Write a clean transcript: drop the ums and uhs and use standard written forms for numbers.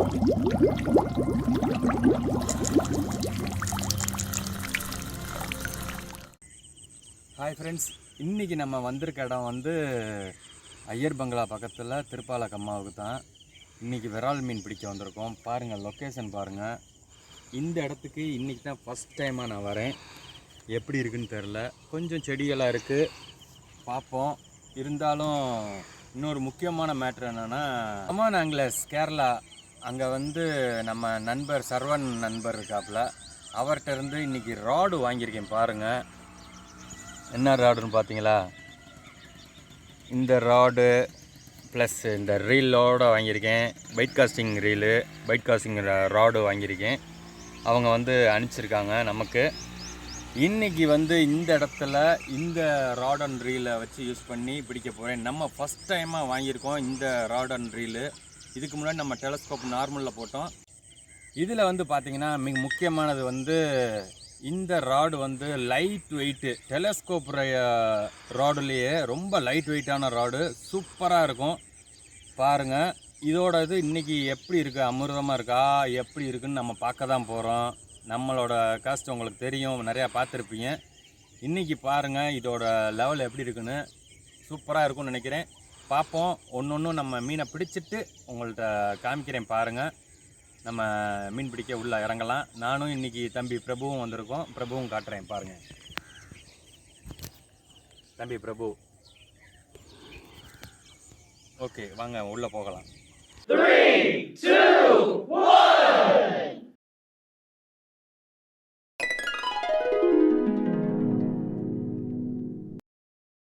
Hi friends, இன்றைக்கி நம்ம வந்திருக்க இடம் வந்து ஐயர் பங்களா பக்கத்தில் திருப்பால கம்மாவுக்கு தான். இன்றைக்கி விரால் மீன் பிடிக்க வந்திருக்கோம். பாருங்கள், லொக்கேஷன் பாருங்கள். இந்த இடத்துக்கு இன்றைக்கி தான் ஃபஸ்ட் டைமாக நான் வரேன். எப்படி இருக்குன்னு தெரில, கொஞ்சம் செடிகளாக இருக்குது, பார்ப்போம். இருந்தாலும் இன்னொரு முக்கியமான மேட்ரு என்னென்னா, அமான் ஆங்கிலஸ் கேரளா, அங்கே வந்து நம்ம நண்பர் சர்வன் நண்பர் இருக்காப்புல, அவர்கிட்ட இருந்து இன்றைக்கி ராடு வாங்கியிருக்கேன். பாருங்கள், என்ன ராடுன்னு பார்த்தீங்களா? இந்த ராடு ப்ளஸ் இந்த ரீலோடு வாங்கியிருக்கேன். Byte costing reel, byte costing rod வாங்கியிருக்கேன். அவங்க வந்து அனுப்பிச்சிருக்காங்க நமக்கு. இன்றைக்கி வந்து இந்த இடத்துல இந்த ராட் அண்ட் ரீலை வச்சு யூஸ் பண்ணி பிடிக்க போகிறேன். நம்ம ஃபஸ்ட் டைமாக வாங்கியிருக்கோம் இந்த ராட் அண்ட் ரீலு. இதுக்கு முன்னாடி நம்ம டெலஸ்கோப் நார்மலில் போட்டோம். இதில் வந்து பார்த்திங்கன்னா மிக முக்கியமானது வந்து இந்த ராடு வந்து லைட் வெயிட்டு. டெலஸ்கோப் ராடுலேயே ரொம்ப லைட் வெயிட்டான ராடு, சூப்பராக இருக்கும். பாருங்கள், இதோட இது இன்றைக்கி எப்படி இருக்குது, அமிர்தமாக இருக்கா, எப்படி இருக்குதுன்னு நம்ம பார்க்க தான் போகிறோம். நம்மளோட காஸ்ட் உங்களுக்கு தெரியும், நிறையா பார்த்துருப்பீங்க. இன்றைக்கி பாருங்கள் இதோட லெவல் எப்படி இருக்குன்னு. சூப்பராக இருக்கும்னு நினைக்கிறேன். பார்ப்போம், ஒன்று ஒன்றும் நம்ம மீனை பிடிச்சிட்டு உங்கள்கிட்ட காமிக்கிறேன். பாருங்கள், நம்ம மீன் பிடிக்க உள்ளே இறங்கலாம். நானும் இன்றைக்கி தம்பி பிரபுவும் வந்திருக்கோம். பிரபுவும் காட்டுறேன். பாருங்கள், தம்பி பிரபு. ஓகே, வாங்க உள்ளே போகலாம். 3, 2, 1